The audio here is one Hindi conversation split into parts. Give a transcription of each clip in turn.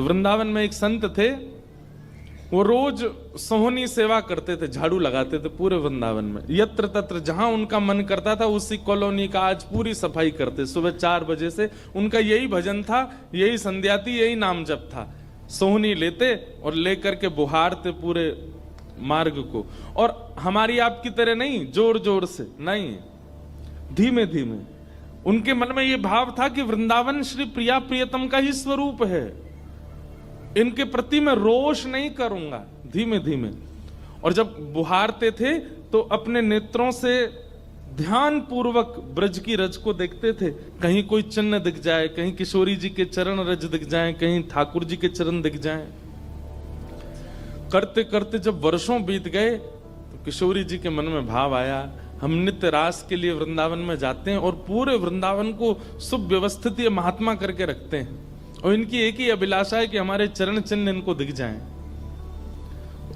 तो वृंदावन में एक संत थे, वो रोज सोहनी सेवा करते थे, झाड़ू लगाते थे पूरे वृंदावन में, यत्र तत्र जहां उनका मन करता था उसी कॉलोनी का आज पूरी सफाई करते। सुबह 4 बजे से उनका यही भजन था, यही संध्या थी, यही नाम जप था। सोहनी लेते और लेकर के बुहारते पूरे मार्ग को। और हमारी आपकी तरह नहीं जोर जोर से, नहीं, धीमे धीमे। उनके मन में यह भाव था कि वृंदावन श्री प्रिया प्रियतम का ही स्वरूप है, इनके प्रति मैं रोष नहीं करूंगा, धीमे धीमे। और जब बुहारते थे तो अपने नेत्रों से ध्यान पूर्वक ब्रज की रज को देखते थे, कहीं कोई चिन्ह दिख जाए, कहीं किशोरी जी के चरण रज दिख जाए, कहीं ठाकुर जी के चरण दिख जाए। करते करते जब वर्षों बीत गए तो किशोरी जी के मन में भाव आया, हम नित्य रास के लिए वृंदावन में जाते हैं और पूरे वृंदावन को सुव्यवस्थित महात्मा करके रखते हैं, और इनकी एक ही अभिलाषा है कि हमारे चरण चिन्ह इनको दिख जाएं।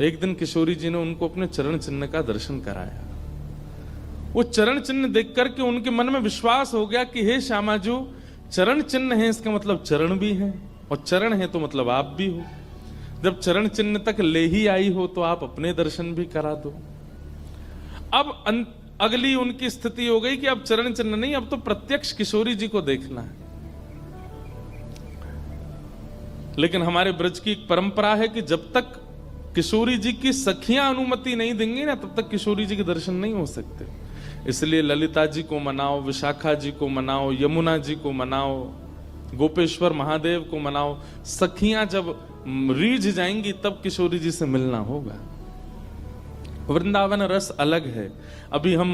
एक दिन किशोरी जी ने उनको अपने चरण चिन्ह का दर्शन कराया। वो चरण चिन्ह देख करके उनके मन में विश्वास हो गया कि हे श्यामा जी, चरण चिन्ह है इसका मतलब चरण भी है, और चरण है तो मतलब आप भी हो। जब चरण चिन्ह तक ले ही आई हो तो आप अपने दर्शन भी करा दो। अब अगली उनकी स्थिति हो गई कि अब चरण चिन्ह नहीं, अब तो प्रत्यक्ष किशोरी जी को देखना है। लेकिन हमारे ब्रज की एक परंपरा है कि जब तक किशोरी जी की सखियां अनुमति नहीं देंगी ना, तब तक किशोरी जी के दर्शन नहीं हो सकते। इसलिए ललिता जी को मनाओ, विशाखा जी को मनाओ, यमुना जी को मनाओ, गोपेश्वर महादेव को मनाओ। सखियां जब रीझ जाएंगी तब किशोरी जी से मिलना होगा। वृंदावन रस अलग है। अभी हम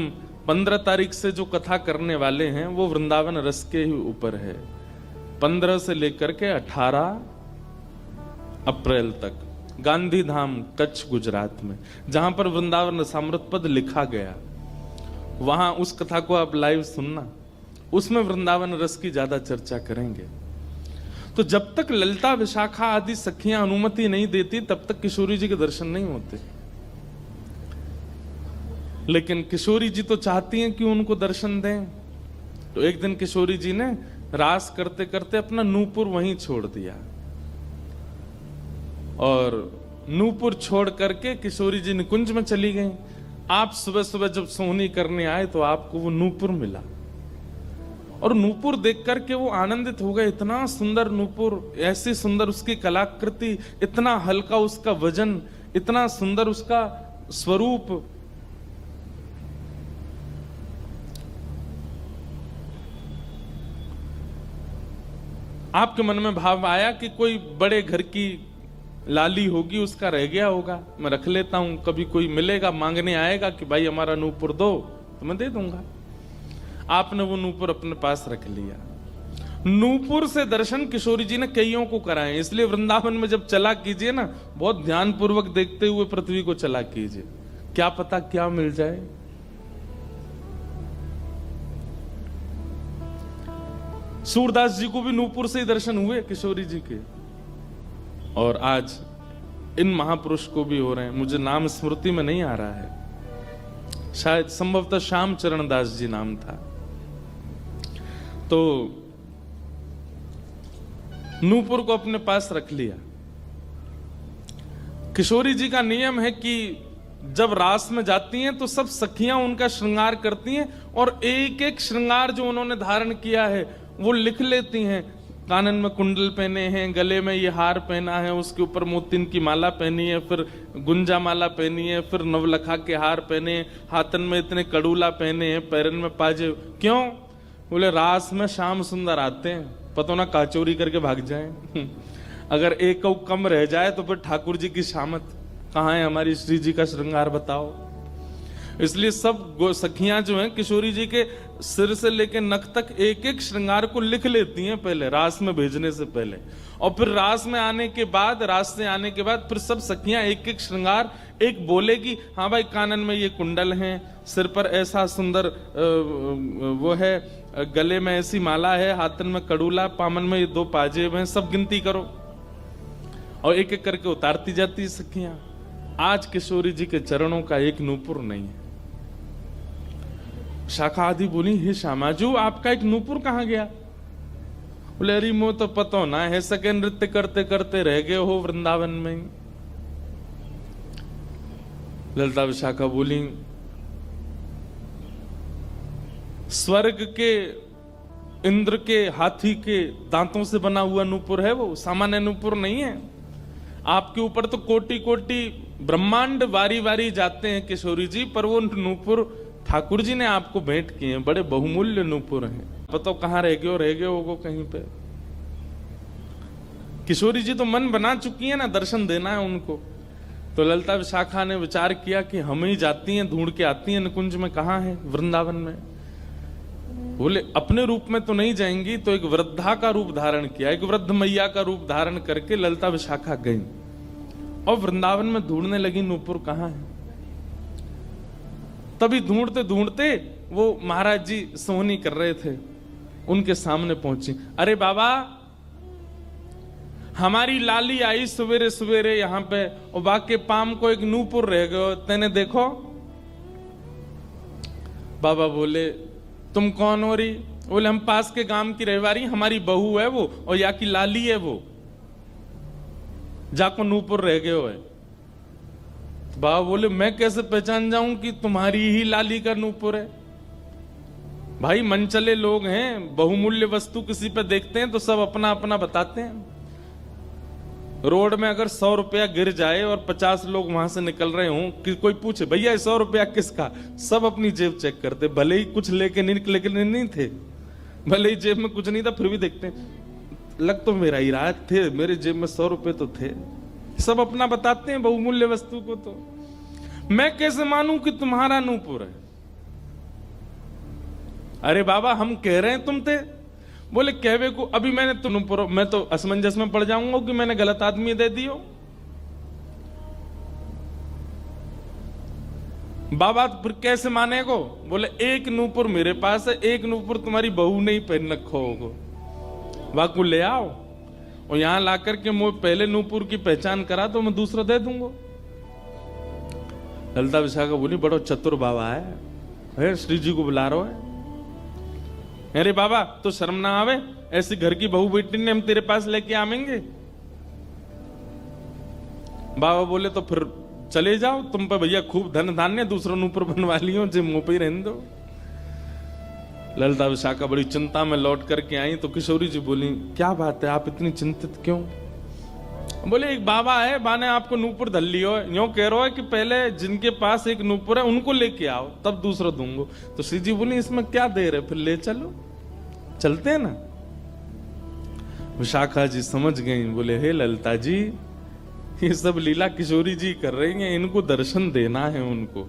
15 तारीख से जो कथा करने वाले हैं वो वृंदावन रस के ही ऊपर है। 15 से लेकर के 18 अप्रैल तक गांधी धाम कच्छ गुजरात में, जहां पर वृंदावन रसामृत पद लिखा गया, वहां उस कथा को आप लाइव सुनना, उसमें वृंदावन रस की ज्यादा चर्चा करेंगे। तो जब तक ललिता विशाखा आदि सखियां अनुमति नहीं देती तब तक किशोरी जी के दर्शन नहीं होते। लेकिन किशोरी जी तो चाहती हैं कि उनको दर्शन दें। तो एक दिन किशोरी जी ने रास करते करते अपना नूपुर वहीं छोड़ दिया, और नूपुर छोड़ करके किशोरी जी निकुंज में चली गई। आप सुबह सुबह जब सोहनी करने आए तो आपको वो नूपुर मिला, और नूपुर देख करके वो आनंदित हो गए। इतना सुंदर नूपुर, ऐसी सुंदर उसकी कलाकृति, इतना हल्का उसका वजन, इतना सुंदर उसका स्वरूप। आपके मन में भाव आया कि कोई बड़े घर की लाली होगी, उसका रह गया होगा, मैं रख लेता हूं, कभी कोई मिलेगा मांगने आएगा कि भाई हमारा नूपुर दो तो मैं दे दूंगा। आपने वो नूपुर अपने पास रख लिया। नूपुर से दर्शन किशोरी जी ने कईयों को कराए। इसलिए वृंदावन में जब चला कीजिए ना, बहुत ध्यान पूर्वक देखते हुए पृथ्वी को चला कीजिए, क्या पता क्या मिल जाए। सूरदास जी को भी नूपुर से ही दर्शन हुए किशोरी जी के, और आज इन महापुरुष को भी हो रहे हैं। मुझे नाम स्मृति में नहीं आ रहा है, शायद संभवतः श्याम चरण दास जी नाम था। तो नूपुर को अपने पास रख लिया। किशोरी जी का नियम है कि जब रास में जाती हैं तो सब सखियां उनका श्रृंगार करती हैं, और एक एक श्रृंगार जो उन्होंने धारण किया है वो लिख लेती हैं। कानन में कुंडल पहने हैं, गले में ये हार पहना है, उसके ऊपर मोतिन की माला पहनी है, फिर गुंजा माला पहनी है, फिर नवलखा के हार पहने, हाथन में इतने कड़ूला पहने हैं, पैरन में पाजे। क्यों? बोले रास में श्याम सुंदर आते हैं, पता ना काचोरी करके भाग जाएं। अगर एक कम रह जाए तो फिर ठाकुर जी की शामत कहाँ है, हमारी श्री जी का श्रृंगार बताओ। इसलिए सब सखियां जो हैं किशोरी जी के सिर से लेकर नख तक एक एक श्रृंगार को लिख लेती हैं पहले, रास में भेजने से पहले, और फिर रास में आने के बाद, रास से आने के बाद फिर सब सखियां एक एक श्रृंगार, एक बोलेगी हाँ भाई कानन में ये कुंडल हैं, सिर पर ऐसा सुंदर वो है, गले में ऐसी माला है, हाथन में कड़ूला, पामन में ये 2 पाजेब हैं, सब गिनती करो, और एक एक करके उतारती जाती सखियां। आज किशोरी जी के चरणों का एक नूपुर नहीं है। शाखा आदि बोली हे श्यामाजू आपका एक नूपुर कहां गया? बोले अरे मो तो पतो ना है, सके नृत्य करते करते रह गए हो वृंदावन में। ललिता विशाखा बोली स्वर्ग के इंद्र के हाथी के दांतों से बना हुआ नूपुर है वो, सामान्य नूपुर नहीं है। आपके ऊपर तो कोटि कोटि ब्रह्मांड वारी वारी जाते हैं किशोरी जी, पर वो नूपुर ठाकुर जी ने आपको भेंट किए हैं, बड़े बहुमूल्य नूपुर हैं। पता कहाँ रह गए होगो कहीं पे। किशोरी जी तो मन बना चुकी है ना, दर्शन देना है उनको। तो ललिता विशाखा ने विचार किया कि हम ही जाती हैं, ढूंढ के आती हैं निकुंज में, कहाँ है, वृंदावन में। बोले अपने रूप में तो नहीं जाएंगी, तो एक वृद्धा का रूप धारण किया, एक वृद्ध मैया का रूप धारण करके ललिता विशाखा गई और वृंदावन में ढूंढने लगी नूपुर कहाँ है। तभी ढूंढते ढूंढते वो महाराज जी सोहनी कर रहे थे, उनके सामने पहुंची। अरे बाबा, हमारी लाली आई सवेरे सवेरे यहाँ पे और बाके पाम को एक नूपुर रह गयो, तेने देखो। बाबा बोले तुम कौन हो रही? बोले हम पास के गांव की रहवारी, हमारी बहू है वो और या की लाली है वो, जाको नूपुर रह गयो है। बाबा बोले मैं कैसे पहचान जाऊं कि तुम्हारी ही लाली का नूपुर है? भाई मनचले लोग हैं, बहुमूल्य वस्तु किसी पे देखते हैं तो सब अपना अपना बताते हैं। रोड में अगर 100 रुपया गिर जाए और 50 लोग वहां से निकल रहे हों, कि कोई पूछे भैया 100 रुपया किसका, सब अपनी जेब चेक करते, भले ही कुछ लेके नहीं थे, भले ही जेब में कुछ नहीं था, फिर भी देखते हैं लग तो मेरा ही रहा थे, मेरे जेब में 100 रुपए तो थे। सब अपना बताते हैं बहुमूल्य वस्तु को। तो मैं कैसे मानूं कि तुम्हारा नूपुर है? अरे बाबा हम कह रहे हैं तुम थे। बोले कहवे को अभी मैंने तुम, मैं तो असमंजस में पड़ जाऊंगा कि मैंने गलत आदमी दे दियो। बाबा फिर कैसे माने को? बोले एक नूपुर मेरे पास है, एक नूपुर तुम्हारी बहू ने ही पहन रखो होगो, वाकू ले आओ और यहां लाकर के मुझे पहले नूपुर की पहचान करा तो मैं दूसरा दे दूंगा। ललिता विशाखा बोली बड़ो चतुर बाबा है, श्री जी को बुला रहा है। अरे बाबा तो शर्म ना आवे, ऐसी घर की बहू बेटी ने हम तेरे पास लेके आवेंगे? बाबा बोले तो फिर चले जाओ, तुम पे भैया खूब धन धान्य, दूसरों नूपुर बनवा लियो, जो मुंह पे ही रहने दो। ललिता विशाखा बड़ी चिंता में लौट करके आई तो किशोरी जी बोली क्या बात है, आप इतनी चिंतित क्यों? बोले एक बाबा है, बाने आपको नूपुर धल लियो, यूं कह रहा है कि पहले जिनके पास एक नूपुर है उनको लेके आओ तब दूसरा दूंगो। तो श्री जी बोली इसमें क्या देर है, फिर ले चलो, चलते हैं ना। विशाखा जी समझ गई, बोले हे ललिता जी ये सब लीला किशोरी जी कर रही हैं, इनको दर्शन देना है उनको,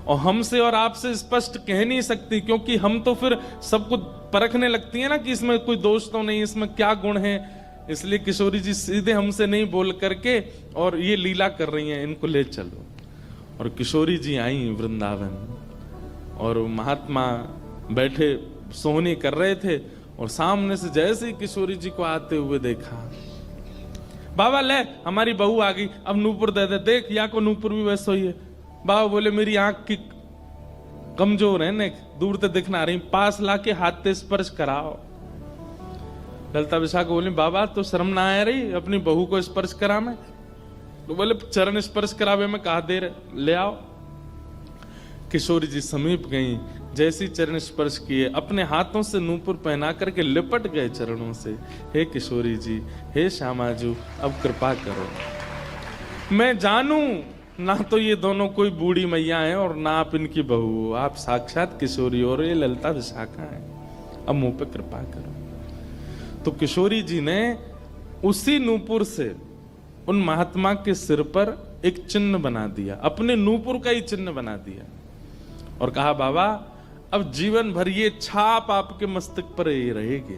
और हमसे और आपसे स्पष्ट कह नहीं सकती, क्योंकि हम तो फिर सबको परखने लगती है ना कि इसमें कोई दोष तो नहीं, इसमें क्या गुण है। इसलिए किशोरी जी सीधे हमसे नहीं बोल करके और ये लीला कर रही हैं, इनको ले चलो। और किशोरी जी आई वृंदावन और महात्मा बैठे सोहनी कर रहे थे और सामने से जैसे ही किशोरी जी को आते हुए देखा, बाबा ले हमारी बहू आ गई, अब नूपुर दे दे, देख या को नूपुर भी वैसा ही है। बाबा बोले मेरी आंख की कमजोर है, ने दूर से दिखना रही, पास लाके हाथ से स्पर्श कराओ। ललिता विशाखा बोली बाबा तो शर्म ना आ रही अपनी बहू को स्पर्श करा में? तो बोले चरण स्पर्श करावे में कहा देर, ले आओ। किशोरी जी समीप गई, जैसी चरण स्पर्श किए अपने हाथों से नूपुर पहना करके लिपट गए चरणों से। हे किशोरी जी, हे श्यामाजू, अब कृपा करो, मैं जानूं ना तो ये दोनों कोई बूढ़ी मैया हैं और ना आप इनकी बहू हो, आप साक्षात किशोरी और ये ललिता विशाखा है, अब मुंह पे कृपा करो। तो किशोरी जी ने उसी नूपुर से उन महात्मा के सिर पर एक चिन्ह बना दिया, अपने नूपुर का ही चिन्ह बना दिया और कहा बाबा अब जीवन भर ये छाप आपके मस्तक पर ही रहेगी,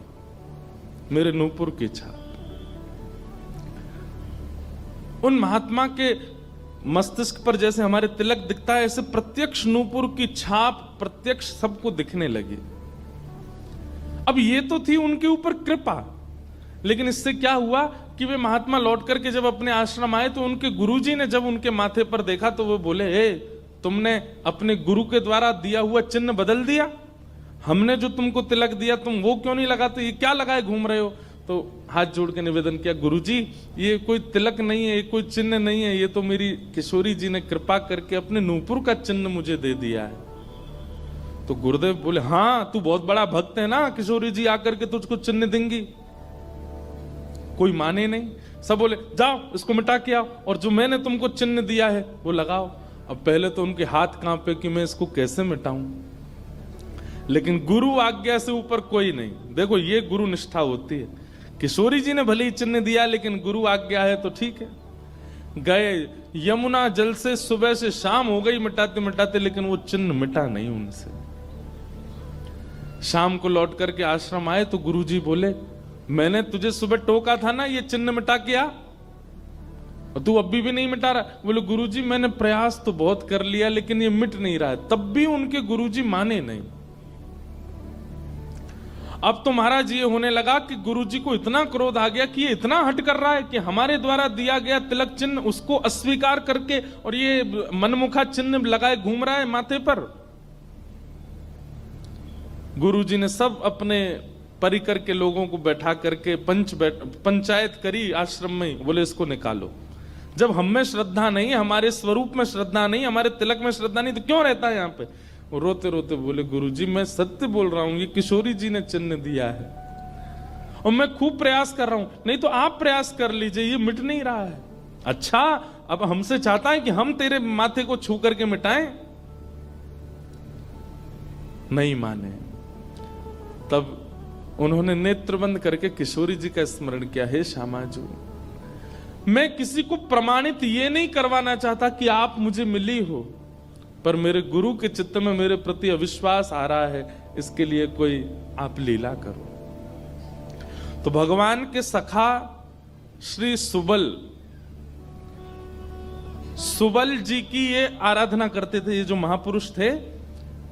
मेरे नूपुर की छाप। उन महात्मा के मस्तिष्क पर जैसे हमारे तिलक दिखता है, ऐसे प्रत्यक्ष नूपुर की छाप प्रत्यक्ष सबको दिखने लगी। अब ये तो थी उनके ऊपर कृपा, लेकिन इससे क्या हुआ कि वे महात्मा लौट करके जब अपने आश्रम आए तो उनके गुरुजी ने जब उनके माथे पर देखा तो वो बोले हे तुमने अपने गुरु के द्वारा दिया हुआ चिन्ह बदल दिया? हमने जो तुमको तिलक दिया तुम वो क्यों नहीं लगाते, ये क्या लगाए घूम रहे हो। तो हाथ जोड़ के निवेदन किया, गुरुजी ये कोई तिलक नहीं है, ये कोई चिन्ह नहीं है, ये तो मेरी किशोरी जी ने कृपा करके अपने नूपुर का चिन्ह मुझे दे दिया है। तो गुरुदेव बोले, हाँ तू बहुत बड़ा भक्त है ना, किशोरी जी आकर के तुझको चिन्ह देंगी। कोई माने नहीं, सब बोले जाओ इसको मिटा के आओ, और जो मैंने तुमको चिन्ह दिया है वो लगाओ। अब पहले तो उनके हाथ कांपे कि मैं इसको कैसे मिटाऊं, लेकिन गुरु आज्ञा से ऊपर कोई नहीं। देखो ये गुरु निष्ठा होती है। किशोरी जी ने भले ही चिन्ह दिया, लेकिन गुरु आज्ञा है तो ठीक है। गए यमुना जल से सुबह से शाम हो गई मिटाते मिटाते, लेकिन वो चिन्ह मिटा नहीं उनसे। शाम को लौट करके आश्रम आए तो गुरुजी बोले, मैंने तुझे सुबह टोका था ना ये चिन्ह मिटा के आ, और तू अभी भी नहीं मिटा रहा। बोले गुरुजी मैंने प्रयास तो बहुत कर लिया लेकिन ये मिट नहीं रहा है। तब भी उनके गुरुजी माने नहीं। अब तो महाराज ये होने लगा कि गुरुजी को इतना क्रोध आ गया कि ये इतना हट कर रहा है कि हमारे द्वारा दिया गया तिलक चिन्ह उसको अस्वीकार करके और ये मनमुखा चिन्ह लगाए घूम रहा है माथे पर। गुरुजी ने सब अपने परिकर के लोगों को बैठा करके पंचायत करी आश्रम में। बोले इसको निकालो, जब हम में श्रद्धा नहीं, हमारे स्वरूप में श्रद्धा नहीं, हमारे तिलक में श्रद्धा नहीं, तो क्यों रहता है यहाँ पे। वो रोते रोते बोले गुरुजी मैं सत्य बोल रहा हूं, ये किशोरी जी ने चिन्ह दिया है और मैं खूब प्रयास कर रहा हूं। नहीं तो आप प्रयास कर लीजिए, ये मिट नहीं रहा है। अच्छा अब हमसे चाहता है कि हम तेरे माथे को छू करके मिटाएं। नहीं माने। तब उन्होंने नेत्र बंद करके किशोरी जी का स्मरण किया, हे श्यामाजू मैं किसी को प्रमाणित ये नहीं करवाना चाहता कि आप मुझे मिली हो, पर मेरे गुरु के चित्त में मेरे प्रति अविश्वास आ रहा है, इसके लिए कोई आप लीला करो। तो भगवान के सखा श्री सुबल जी की ये आराधना करते थे। ये जो महापुरुष थे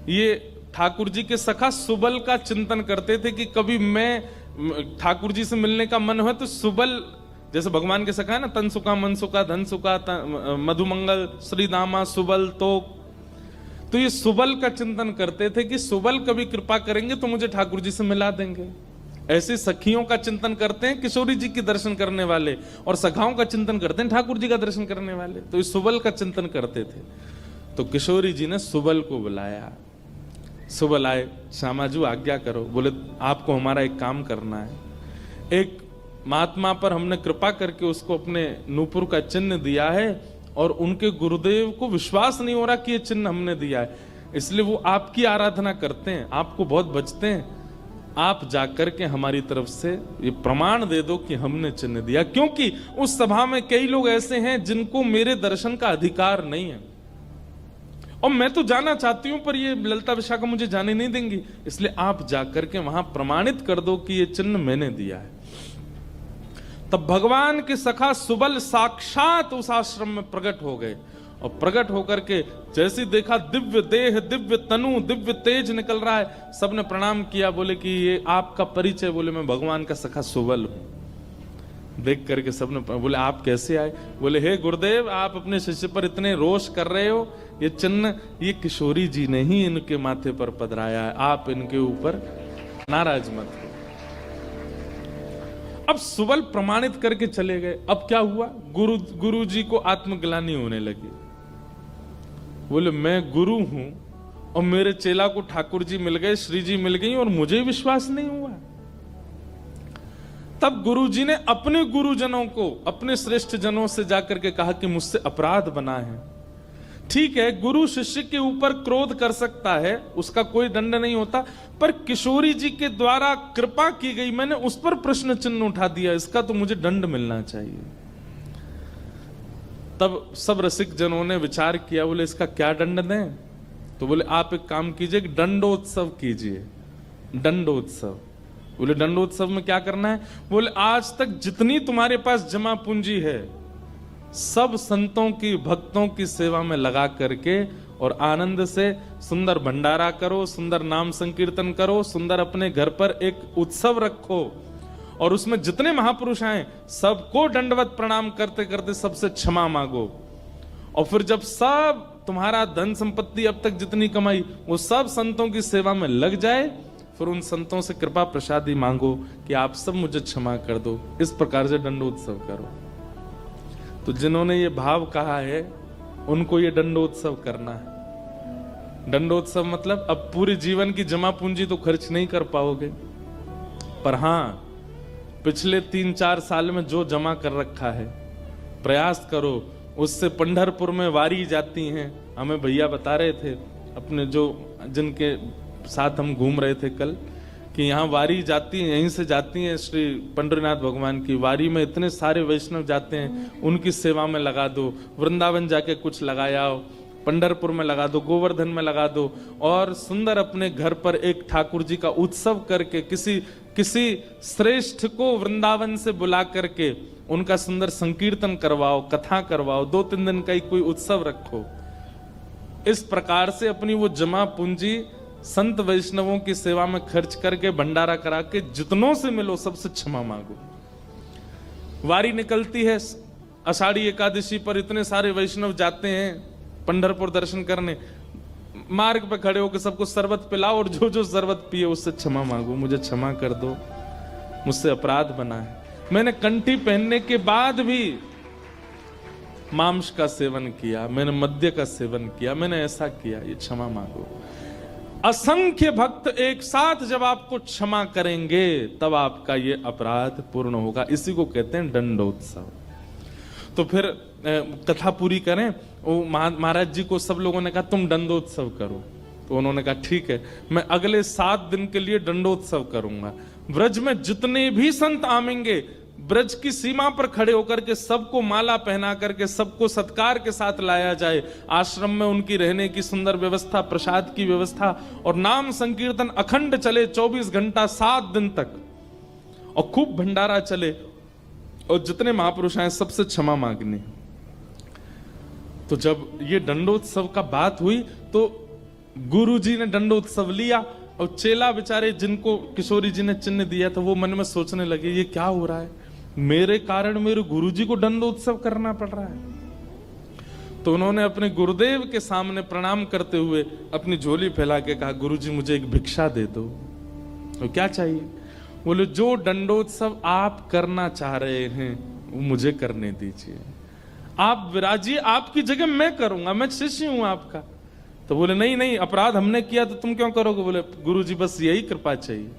ये ठाकुर जी के सखा सुबल का चिंतन करते थे कि कभी मैं ठाकुर जी से मिलने का मन हो तो सुबल, जैसे भगवान के सखा है ना, तन सुखा मन सुखा धन सुखा मधुमंगल श्री दामा सुबल, तो ये सुबल का चिंतन करते थे कि सुबल कभी कृपा करेंगे तो मुझे ठाकुर जी से मिला देंगे। ऐसे सखियों का चिंतन करते हैं किशोरी जी के दर्शन करने वाले, और सखाओं का चिंतन करते हैं ठाकुर जी का दर्शन करने वाले। तो ये सुबल का चिंतन करते थे। तो किशोरी जी ने सुबल को बुलाया। सुबल आए, श्यामाजू आज्ञा करो। बोले आपको हमारा एक काम करना है। एक महात्मा पर हमने कृपा करके उसको अपने नूपुर का चिन्ह दिया है और उनके गुरुदेव को विश्वास नहीं हो रहा कि ये चिन्ह हमने दिया है, इसलिए वो आपकी आराधना करते हैं, आपको बहुत बचते हैं। आप जाकर के हमारी तरफ से ये प्रमाण दे दो कि हमने चिन्ह दिया, क्योंकि उस सभा में कई लोग ऐसे हैं जिनको मेरे दर्शन का अधिकार नहीं है और मैं तो जाना चाहती हूं पर ये ललिता विशाखा मुझे जाने नहीं देंगी, इसलिए आप जाकर के वहां प्रमाणित कर दो कि ये चिन्ह मैंने दिया है। तब भगवान के सखा सुबल साक्षात उस आश्रम में प्रकट हो गए और प्रकट होकर के जैसे देखा दिव्य देह, दिव्य तनु, दिव्य तेज निकल रहा है, सबने प्रणाम किया। बोले कि ये आपका परिचय। बोले मैं भगवान का सखा सुबल हूं। देख करके सबने बोले आप कैसे आए। बोले हे गुरुदेव आप अपने शिष्य पर इतने रोष कर रहे हो, ये चिन्ह ये किशोरी जी ने ही इनके माथे पर पधराया है, आप इनके ऊपर नाराज मत हो। अब सुबल प्रमाणित करके चले गए। अब क्या हुआ, गुरु जी को आत्मग्लानि होने लगी। बोले मैं गुरु हूं और मेरे चेला को ठाकुर जी मिल गए, श्री जी मिल गई और मुझे विश्वास नहीं हुआ। तब गुरु जी ने अपने गुरुजनों को, अपने श्रेष्ठ जनों से जाकर के कहा कि मुझसे अपराध बना है। ठीक है, गुरु शिष्य के ऊपर क्रोध कर सकता है, उसका कोई दंड नहीं होता, पर किशोरी जी के द्वारा कृपा की गई, मैंने उस पर प्रश्न चिन्ह उठा दिया, इसका तो मुझे दंड मिलना चाहिए। तब सब रसिक जनों ने विचार किया। बोले इसका क्या दंड दें। तो बोले आप एक काम कीजिए, दंडोत्सव कीजिए। दंडोत्सव। बोले दंडोत्सव में क्या करना है। बोले आज तक जितनी तुम्हारे पास जमा पूंजी है सब संतों की, भक्तों की सेवा में लगा करके और आनंद से सुंदर भंडारा करो, सुंदर नाम संकीर्तन करो, सुंदर अपने घर पर एक उत्सव रखो और उसमें जितने महापुरुष आए सबको दंडवत प्रणाम करते करते सबसे क्षमा मांगो। और फिर जब सब तुम्हारा धन संपत्ति अब तक जितनी कमाई वो सब संतों की सेवा में लग जाए, फिर उन संतों से कृपा प्रसादी मांगो कि आप सब मुझे क्षमा कर दो। इस प्रकार से दंडोत्सव करो। तो जिन्होंने ये भाव कहा है उनको ये दंडोत्सव करना है। दंडोत्सव मतलब अब पूरे जीवन की जमा पूंजी तो खर्च नहीं कर पाओगे, पर हां पिछले 3-4 साल में जो जमा कर रखा है प्रयास करो उससे। पंढरपुर में वारी जाती हैं, हमें भैया बता रहे थे अपने जो जिनके साथ हम घूम रहे थे कल, कि यहाँ वारी जाती है, यहीं से जाती है श्री पंडरीनाथ भगवान की वारी में इतने सारे वैष्णव जाते हैं, उनकी सेवा में लगा दो। वृंदावन जाके कुछ लगाया हो, पंढरपुर में लगा दो, गोवर्धन में लगा दो, और सुंदर अपने घर पर एक ठाकुर जी का उत्सव करके किसी श्रेष्ठ को वृंदावन से बुला करके उनका सुंदर संकीर्तन करवाओ, कथा करवाओ, 2-3 दिन का ही कोई उत्सव रखो। इस प्रकार से अपनी वो जमा पूंजी संत वैष्णवों की सेवा में खर्च करके भंडारा करा के जितनों से मिलो सबसे क्षमा मांगो। वारी निकलती है आषाढ़ी एकादशी पर, इतने सारे वैष्णव जाते हैं पंढरपुर दर्शन करने, मार्ग पे खड़े होकर सबको शरबत पिलाओ और जो जो शरबत पिए उससे क्षमा मांगो, मुझे क्षमा कर दो, मुझसे अपराध बना है, मैंने कंठी पहनने के बाद भी मांस का सेवन किया, मैंने मद्य का सेवन किया, मैंने ऐसा किया, ये क्षमा मांगो। असंख्य भक्त एक साथ जब आपको क्षमा करेंगे तब आपका ये अपराध पूर्ण होगा। इसी को कहते हैं दंडोत्सव। तो फिर कथा पूरी करें। वो महाराज जी को सब लोगों ने कहा तुम दंडोत्सव करो, तो उन्होंने कहा ठीक है, मैं अगले 7 दिन के लिए दंडोत्सव करूंगा। ब्रज में जितने भी संत आवेंगे ब्रज की सीमा पर खड़े होकर के सबको माला पहना करके सबको सत्कार के साथ लाया जाए। आश्रम में उनकी रहने की सुंदर व्यवस्था, प्रसाद की व्यवस्था, और नाम संकीर्तन अखंड चले 24 घंटा 7 दिन तक, और खूब भंडारा चले, और जितने महापुरुष आए सबसे क्षमा मांगनी। तो जब ये दंडोत्सव का बात हुई तो गुरुजी ने दंडोत्सव लिया, और चेला बेचारे जिनको किशोरी जी ने चिन्ह दिया था वो मन में सोचने लगे ये क्या हो रहा है, मेरे कारण मेरे गुरुजी को दंडोत्सव करना पड़ रहा है। तो उन्होंने अपने गुरुदेव के सामने प्रणाम करते हुए अपनी झोली फैला के कहा गुरुजी मुझे एक भिक्षा दे दो। तो क्या चाहिए? बोले जो दंडोत्सव आप करना चाह रहे हैं वो मुझे करने दीजिए, आप विराजिए, आपकी जगह मैं करूंगा, मैं शिष्य हूं आपका। तो बोले नहीं नहीं, अपराध हमने किया तो तुम क्यों करोगे? बोले गुरुजी बस यही कृपा चाहिए।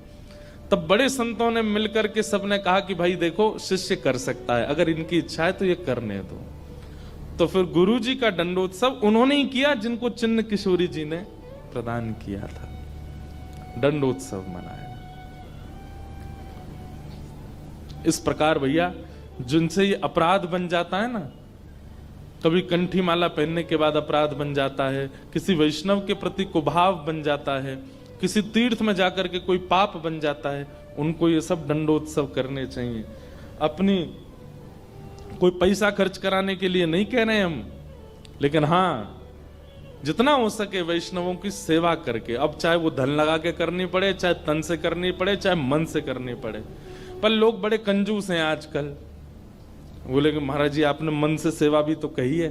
तब बड़े संतों ने मिलकर के सबने कहा कि भाई देखो शिष्य कर सकता है, अगर इनकी इच्छा है तो ये करने दो। तो फिर गुरुजी का दंडोत्सव उन्होंने ही किया जिनको चिन्ह किशोरी जी ने प्रदान किया था, दंडोत्सव मनाया। इस प्रकार भैया जिनसे ये अपराध बन जाता है ना, कभी कंठी माला पहनने के बाद अपराध बन जाता है, किसी वैष्णव के प्रति कुभाव बन जाता है, किसी तीर्थ में जाकर के कोई पाप बन जाता है, उनको ये सब दंडोत्सव करने चाहिए। अपनी कोई पैसा खर्च कराने के लिए नहीं कह रहे हम, लेकिन हाँ जितना हो सके वैष्णवों की सेवा करके, अब चाहे वो धन लगा के करनी पड़े, चाहे तन से करनी पड़े, चाहे मन से करनी पड़े। पर लोग बड़े कंजूस हैं आजकल। बोले कि महाराज जी आपने मन से सेवा भी तो कही है,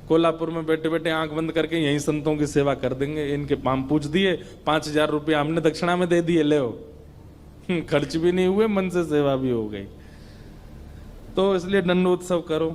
कोल्हापुर में बैठे बैठे आंख बंद करके यही संतों की सेवा कर देंगे, इनके पाम पूछ दिए, 5000 रुपया हमने दक्षिणा में दे दिए, ले खर्च भी नहीं हुए, मन से सेवा भी हो गई। तो इसलिए दंडोत्सव करो।